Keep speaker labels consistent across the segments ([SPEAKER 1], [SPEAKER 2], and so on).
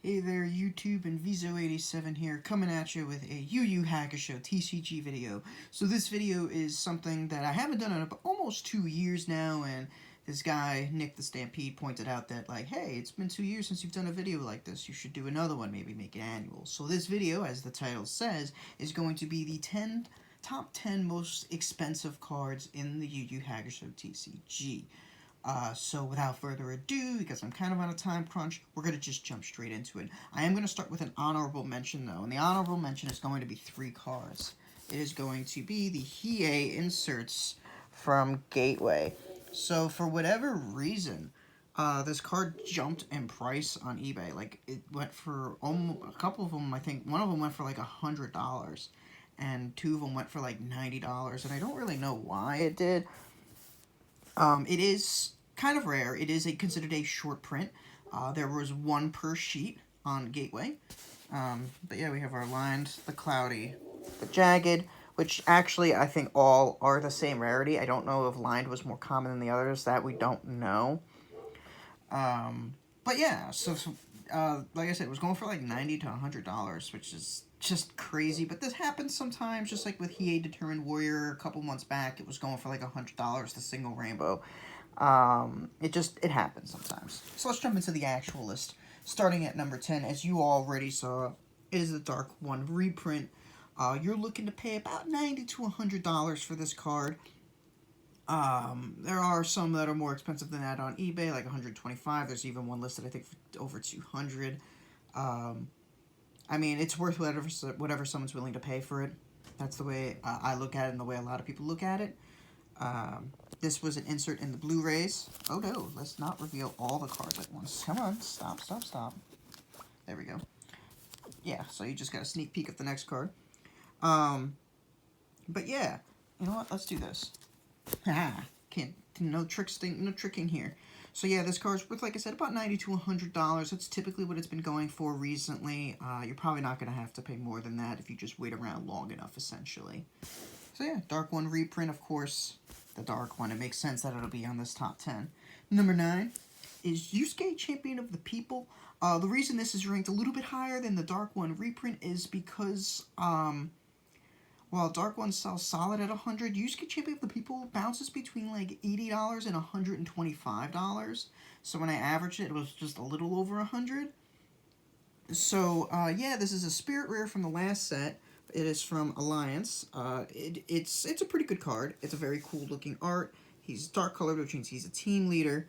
[SPEAKER 1] Hey there, YouTube, and Vizo87 here, coming at you with a Yu Hakusho TCG video. So this video is something that I haven't done in almost 2 years now, and this guy, Nick the Stampede, pointed out that, like, hey, it's been 2 years since you've done a video like this, you should do another one, maybe make it annual. So this video, as the title says, is going to be the top 10 most expensive cards in the Yu Hakusho TCG. So without further ado, because I'm kind of on a time crunch, we're going to just jump straight into it. I am going to start with an honorable mention, though, and the honorable mention is going to be 3 cards. It is going to be the Hiei inserts from Gateway. So for whatever reason, this card jumped in price on eBay. Like, it went for almost, a couple of them, I think, one of them went for like $100, and 2 of them went for like $90, and I don't really know why it did. It is kind of rare. It is considered a short print. There was 1 per sheet on Gateway. But yeah, we have our lined, the cloudy, the jagged, which actually I think all are the same rarity. I don't know if lined was more common than the others. That we don't know. But yeah, so like I said, it was going for like $90 to $100, which is just crazy. But this happens sometimes, just like with Hiei Determined Warrior a couple months back. It was going for like $100, the single rainbow. It happens sometimes. So let's jump into the actual list. Starting at number 10, as you already saw, is the Dark One reprint. You're looking to pay about $90 to $100 for this card. There are some that are more expensive than that on eBay, like $125. There's even one listed, I think, for over $200. I mean, it's worth whatever someone's willing to pay for it. That's the way I look at it, and the way a lot of people look at it. This was an insert in the Blu-rays. Oh no, let's not reveal all the cards at once. Come on, stop. There we go. Yeah, so you just got a sneak peek of the next card. But yeah, you know what? Let's do this. No tricking here. So yeah, this card's worth, like I said, about $90 to $100. That's typically what it's been going for recently. You're probably not going to have to pay more than that if you just wait around long enough, essentially. So yeah, Dark One reprint, of course, the Dark One. It makes sense that it'll be on this top 10. Number 9 is Yusuke, Champion of the People. The reason this is ranked a little bit higher than the Dark One reprint is because, while Dark One sells solid at $100, Yusuke, Champion of the People bounces between like $80 and $125. So when I averaged it, it was just a little over $100. So yeah, this is a spirit rare from the last set. It is from Alliance. It's a pretty good card. It's a very cool looking art. He's dark colored, which means he's a team leader.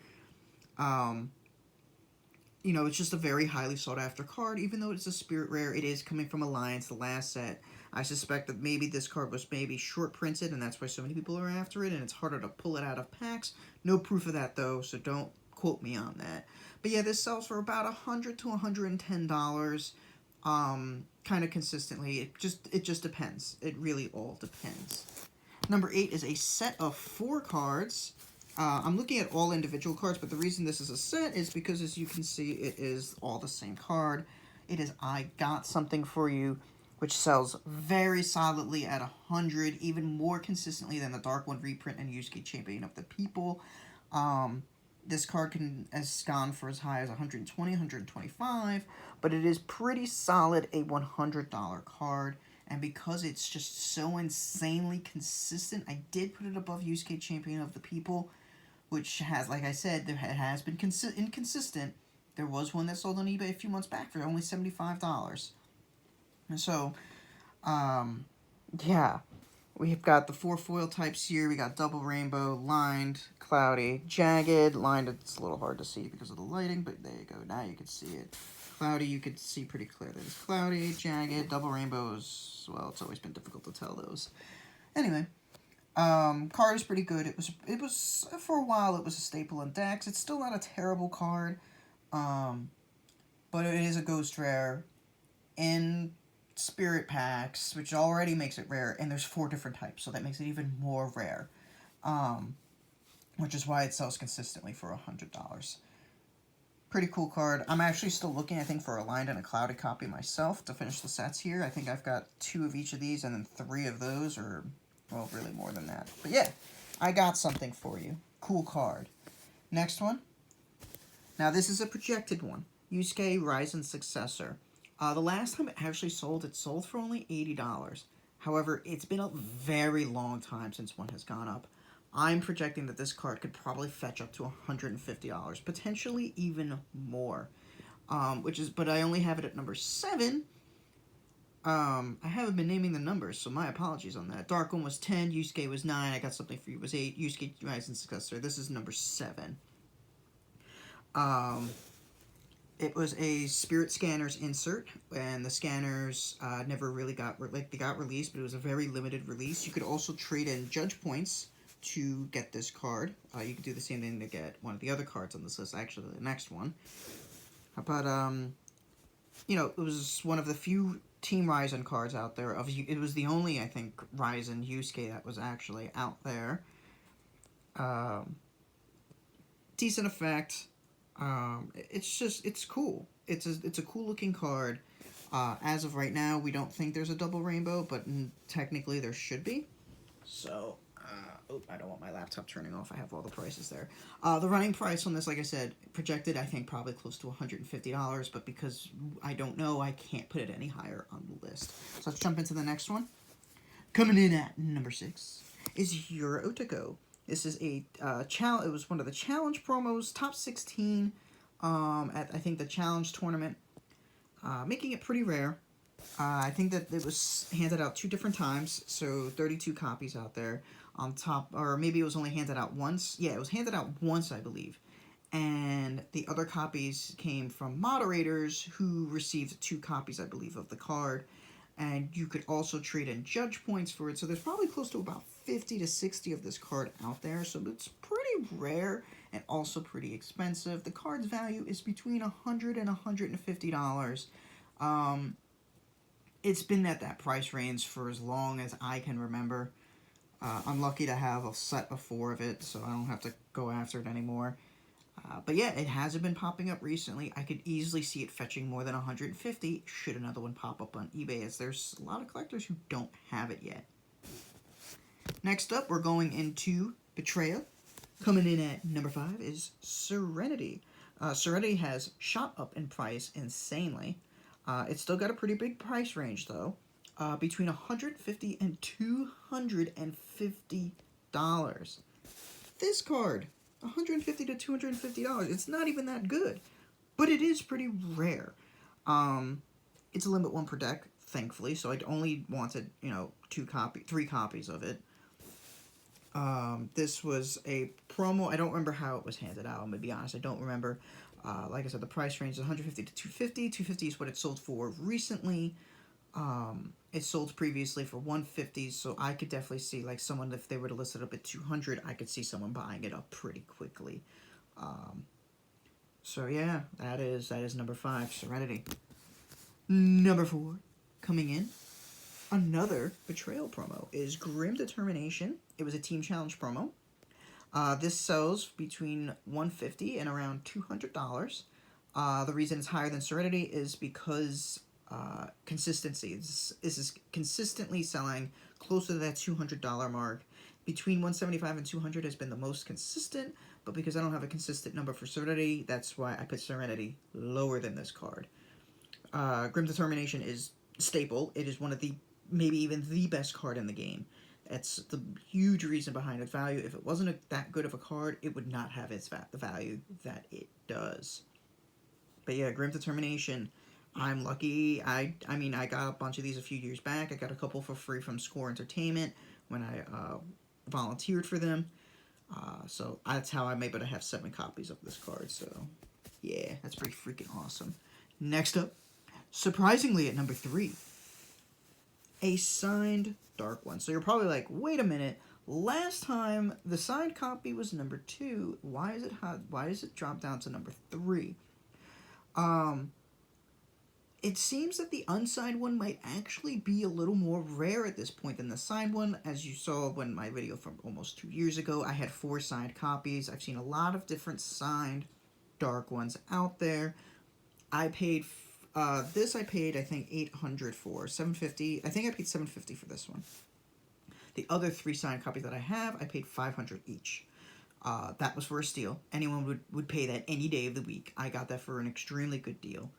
[SPEAKER 1] You know, it's just a very highly sought after card. Even though it's a spirit rare, it is coming from Alliance, the last set. I suspect that maybe this card was maybe short printed, and that's why so many people are after it, and it's harder to pull it out of packs. No proof of that, though, so don't quote me on that. But yeah, this sells for about $100 to $110, kind of consistently. It just depends. It really all depends. Number 8 is a set of 4 cards. I'm looking at all individual cards, but the reason this is a set is because, as you can see, it is all the same card. It is I Got Something For You, which sells very solidly at $100, even more consistently than the Dark One reprint and Yusuke, Champion of the People. This card has gone for as high as $120, $125, but it is pretty solid a $100 card. And because it's just so insanely consistent, I did put it above Yusuke, Champion of the People, which has, like I said, it has been inconsistent. There was one that sold on eBay a few months back for only $75. And so, yeah, we've got the 4 foil types here. We got double rainbow, lined, cloudy, jagged. Lined, it's a little hard to see because of the lighting, but there you go. Now you can see it. Cloudy, you can see pretty clearly. It's cloudy, jagged, double rainbows. Well, it's always been difficult to tell those. Anyway, card is pretty good. It was for a while. It was a staple in decks. It's still not a terrible card, but it is a ghost rare in spirit packs, which already makes it rare, and there's 4 different types, so that makes it even more rare, which is why it sells consistently for $100. Pretty cool card. I'm actually still looking, I think, for a lined and a cloudy copy myself to finish the sets here. I think I've got 2 of each of these and then 3 of those, or, well, really more than that. But yeah, I Got Something For You. Cool card. Next one. Now, this is a projected one. Yusuke Rising Successor. The last time it actually sold, it sold for only $80. However, it's been a very long time since one has gone up. I'm projecting that this card could probably fetch up to $150, potentially even more. But I only have it at number 7. I haven't been naming the numbers, so my apologies on that. Dark one was 10, Yusuke was 9, I got something for you was 8, Yusuke Rising Successor. This is number 7. It was a Spirit Scanners insert, and the scanners never really they got released, but it was a very limited release. You could also trade in Judge Points to get this card. You could do the same thing to get one of the other cards on this list, actually the next one. But, it was one of the few Team Ryzen cards out there. It was the only, I think, Ryzen Yusuke that was actually out there. Decent effect. It's cool. It's a cool looking card. As of right now, we don't think there's a double rainbow, but technically there should be. So, I don't want my laptop turning off. I have all the prices there. The running price on this, like I said, projected, I think, probably close to $150, but because I don't know, I can't put it any higher on the list. So let's jump into the next one. Coming in at number 6 is EurotoGo. This is a challenge. It was one of the challenge promos, top 16 at, I think, the challenge tournament, making it pretty rare. I think that it was handed out 2 different times, so 32 copies out there on top, or maybe it was only handed out once. Yeah, it was handed out once, I believe. And the other copies came from moderators who received 2 copies, I believe, of the card. And you could also trade in Judge Points for it, so there's probably close to about 50 to 60 of this card out there, so it's pretty rare and also pretty expensive. The card's value is between $100 and $150. It's been at that price range for as long as I can remember. I'm lucky to have a set of 4 of it, so I don't have to go after it anymore. But yeah, it hasn't been popping up recently. I could easily see it fetching more than $150 should another one pop up on eBay, as there's a lot of collectors who don't have it yet. Next up, we're going into Betrayal. Coming in at number 5 is Serenity. Serenity has shot up in price insanely. It's still got a pretty big price range, though. Between $150 and $250. This card, $150 to $250. It's not even that good, but it is pretty rare. It's a limit 1 per deck, thankfully, so I only wanted, 3 copies of it. This was a promo. I don't remember how it was handed out. I'm gonna be honest, I don't remember. Like I said, the price range is $150 to $250. $250 is what it sold for recently. It sold previously for $150, so I could definitely see, like, someone, if they were to list it up at $200, I could see someone buying it up pretty quickly. So yeah, that is number 5, Serenity. Number 4, coming in, another Betrayal promo, is Grim Determination. It was a Team Challenge promo. This sells between $150 and around $200. The reason it's higher than Serenity is because consistency. This is consistently selling closer to that $200 mark. Between $175 and $200 has been the most consistent, but because I don't have a consistent number for Serenity, that's why I put Serenity lower than this card. Grim Determination is staple. It is one of the, maybe even the best card in the game. That's the huge reason behind its value. If it wasn't that good of a card, it would not have the value that it does. But yeah, Grim Determination, I'm lucky. I mean, I got a bunch of these a few years back. I got a couple for free from Score Entertainment when I volunteered for them. So that's how I'm able to have 7 copies of this card. So yeah, that's pretty freaking awesome. Next up, surprisingly at number 3, a signed Dark One. So you're probably like, wait a minute, last time the signed copy was number 2. Why is it drop down to number 3? It seems that the unsigned one might actually be a little more rare at this point than the signed one. As you saw when my video from almost 2 years ago, I had 4 signed copies. I've seen a lot of different signed Dark Ones out there. I paid I think $800 for. $750. I think I paid $750 for this one. The other 3 signed copies that I have, I paid $500 each. That was for a steal. Anyone would pay that any day of the week. I got that for an extremely good deal.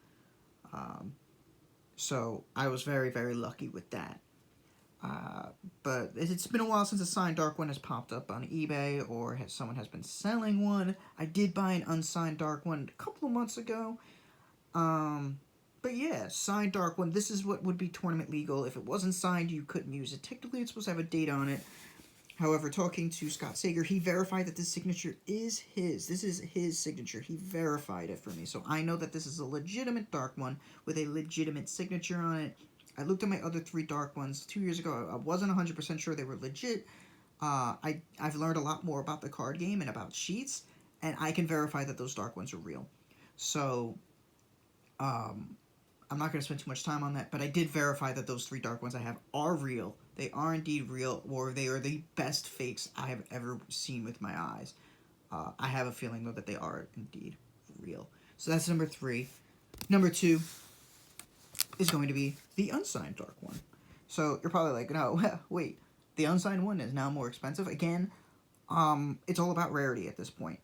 [SPEAKER 1] So I was very, very lucky with that. But it's been a while since a signed dark one has popped up on eBay or someone has been selling one. I did buy an unsigned dark one a couple of months ago. But yeah, signed dark one. This is what would be tournament legal. If it wasn't signed, you couldn't use it. Technically, it's supposed to have a date on it. However, talking to Scott Sager, he verified that this signature is his. This is his signature. He verified it for me. So I know that this is a legitimate dark one with a legitimate signature on it. I looked at my other 3 dark ones 2 years ago. I wasn't 100% sure they were legit. I've learned a lot more about the card game and about sheets, and I can verify that those dark ones are real. So, I'm not going to spend too much time on that, but I did verify that those 3 dark ones I have are real. They are indeed real, or they are the best fakes I have ever seen with my eyes. I have a feeling, though, that they are indeed real. So that's number 3. Number 2 is going to be the unsigned dark one. So you're probably like, no, wait, the unsigned one is now more expensive? Again, it's all about rarity at this point.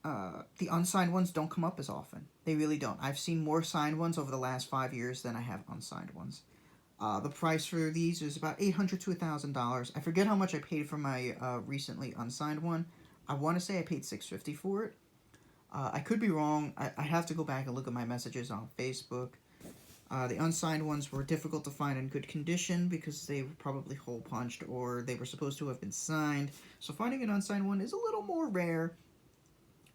[SPEAKER 1] The unsigned ones don't come up as often. They really don't. I've seen more signed ones over the last 5 years than I have unsigned ones. The price for these is about $800 to $1,000. I forget how much I paid for my recently unsigned one. I want to say I paid $650 for it. I could be wrong. I have to go back and look at my messages on Facebook. The unsigned ones were difficult to find in good condition because they were probably hole punched or they were supposed to have been signed. So finding an unsigned one is a little more rare.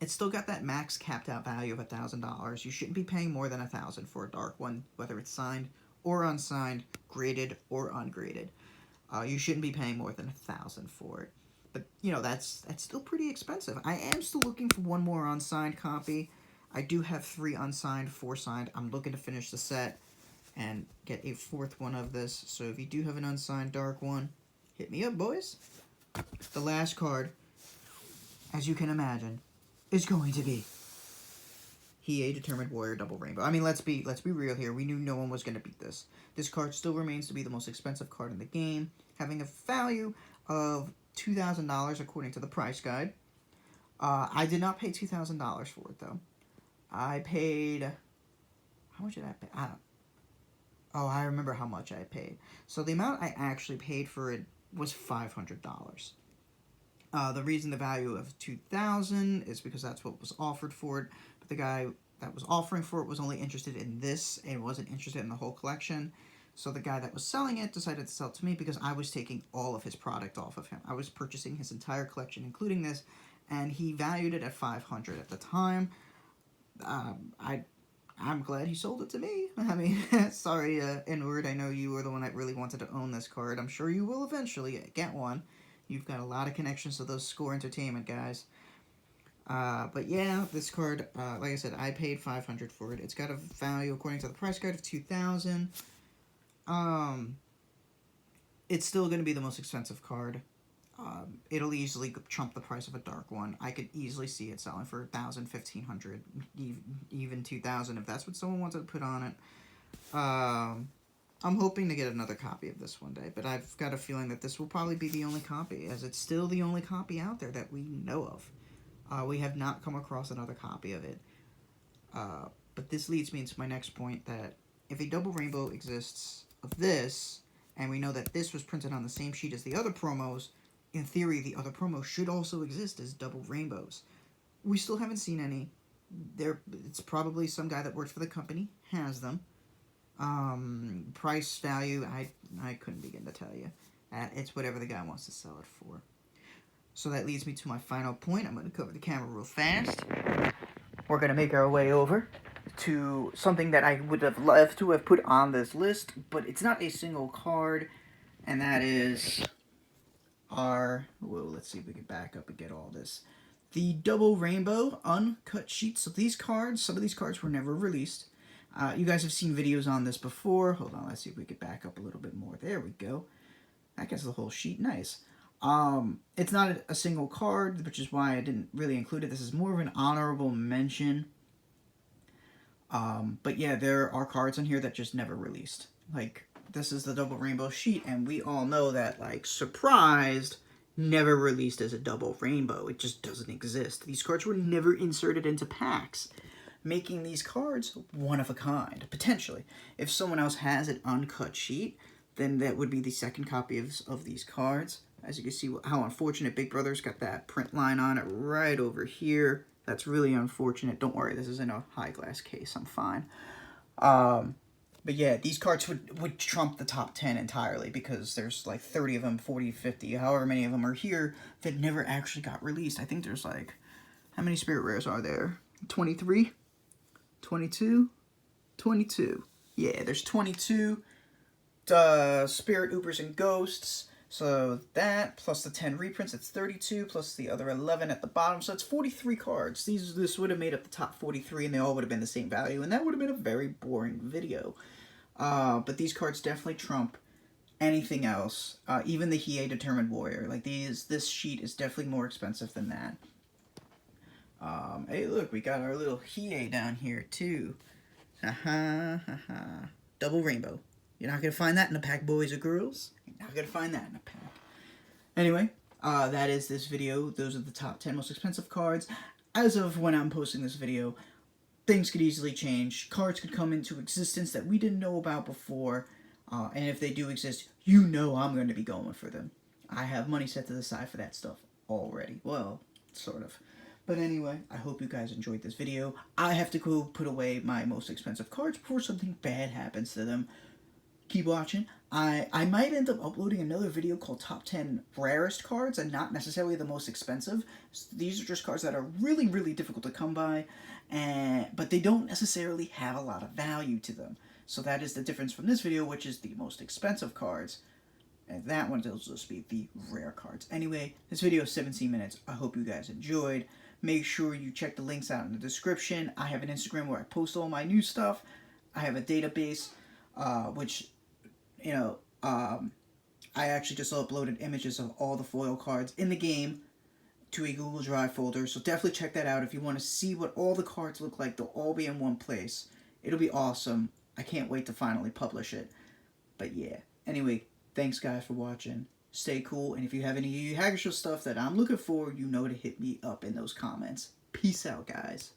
[SPEAKER 1] It's still got that max capped out value of $1,000. You shouldn't be paying more than $1,000 for a dark one, whether it's signed or unsigned, graded or ungraded. You shouldn't be paying more than $1,000 for it. But you know that's still pretty expensive. I am still looking for one more unsigned copy. I do have 3 unsigned, 4 signed. I'm looking to finish the set and get a 4th one of this. So if you do have an unsigned dark one, hit me up, boys. The last card, as you can imagine, is going to be Hiei Determined Warrior Double Rainbow. I mean, let's be real here. We knew no one was going to beat this. This card still remains to be the most expensive card in the game, having a value of $2,000 according to the price guide. I did not pay $2,000 for it, though. I paid... How much did I pay? Oh, I remember how much I paid. So the amount I actually paid for it was $500. The reason the value of $2,000 is because that's what was offered for it, but the guy that was offering for it was only interested in this and wasn't interested in the whole collection. So the guy that was selling it decided to sell it to me because I was taking all of his product off of him. I was purchasing his entire collection, including this, and he valued it at $500 at the time. I'm glad he sold it to me. I mean, sorry, N-word, I know you were the one that really wanted to own this card. I'm sure you will eventually get one. You've got a lot of connections to those Score Entertainment guys. But yeah, this card, like I said, I paid $500 for it. It's got a value, according to the price guide, of $2,000. It's still going to be the most expensive card. It'll easily trump the price of a dark one. I could easily see it selling for $1,000, $1,500, even $2,000 if that's what someone wanted to put on it. I'm hoping to get another copy of this one day, but I've got a feeling that this will probably be the only copy, as it's still the only copy out there that we know of. We have not come across another copy of it. But this leads me into my next point, that if a double rainbow exists of this, and we know that this was printed on the same sheet as the other promos, in theory, the other promos should also exist as double rainbows. We still haven't seen any. It's probably some guy that works for the company has them. Price value, I couldn't begin to tell you. It's whatever the guy wants to sell it for. So that leads me to my final point. I'm going to cover the camera real fast. We're going to make our way over to something that I would have loved to have put on this list, but it's not a single card, and that is let's see if we can back up and get all this. The double rainbow uncut sheets. So these cards, some of these cards were never released. You guys have seen videos on this before. Hold on, let's see if we can back up a little bit more. There we go. That gets the whole sheet. Nice. It's not a single card, which is why I didn't really include it. This is more of an honorable mention. But yeah, there are cards in here that just never released. Like, this is the double rainbow sheet, and we all know that, like, Surprised never released as a double rainbow. It just doesn't exist. These cards were never inserted into packs, making these cards one of a kind, potentially. If someone else has an uncut sheet, then that would be the second copy of these cards. As you can see how unfortunate Big Brother's got that print line on it right over here. That's really unfortunate. Don't worry, this is in a high glass case. I'm fine. But yeah, these cards would trump the top 10 entirely because there's like 30 of them, 40, 50, however many of them are here that never actually got released. I think there's like, how many Spirit Rares are there? 23? 22? 22. Yeah, there's 22 Spirit Ubers and Ghosts. So that, plus the 10 reprints, it's 32, plus the other 11 at the bottom, so it's 43 cards. This would have made up the top 43, and they all would have been the same value, and that would have been a very boring video. But these cards definitely trump anything else, even the Hiei Determined Warrior. Like, this sheet is definitely more expensive than that. Hey, look, we got our little Hiei down here, too. Haha, haha. Double rainbow. You're not going to find that in a pack, boys or girls. You're not going to find that in a pack. Anyway, that is this video. Those are the top 10 most expensive cards. As of when I'm posting this video, things could easily change. Cards could come into existence that we didn't know about before. And if they do exist, you know I'm going to be going for them. I have money set to the side for that stuff already. Well, sort of. But anyway, I hope you guys enjoyed this video. I have to go put away my most expensive cards before something bad happens to them. Keep watching. I might end up uploading another video called Top 10 Rarest Cards, and not necessarily the most expensive. These are just cards that are really, really difficult to come by, but they don't necessarily have a lot of value to them. So that is the difference from this video, which is the most expensive cards. And that one will just be the rare cards. Anyway, this video is 17 minutes. I hope you guys enjoyed. Make sure you check the links out in the description. I have an Instagram where I post all my new stuff. I have a database, which... I actually just uploaded images of all the foil cards in the game to a Google Drive folder, so definitely check that out if you want to see what all the cards look like. They'll all be in one place. It'll be awesome. I can't wait to finally publish it. But yeah, anyway, thanks guys for watching. Stay cool, and if you have any Hakusho stuff that I'm looking for, you know to hit me up in those comments. Peace out, guys.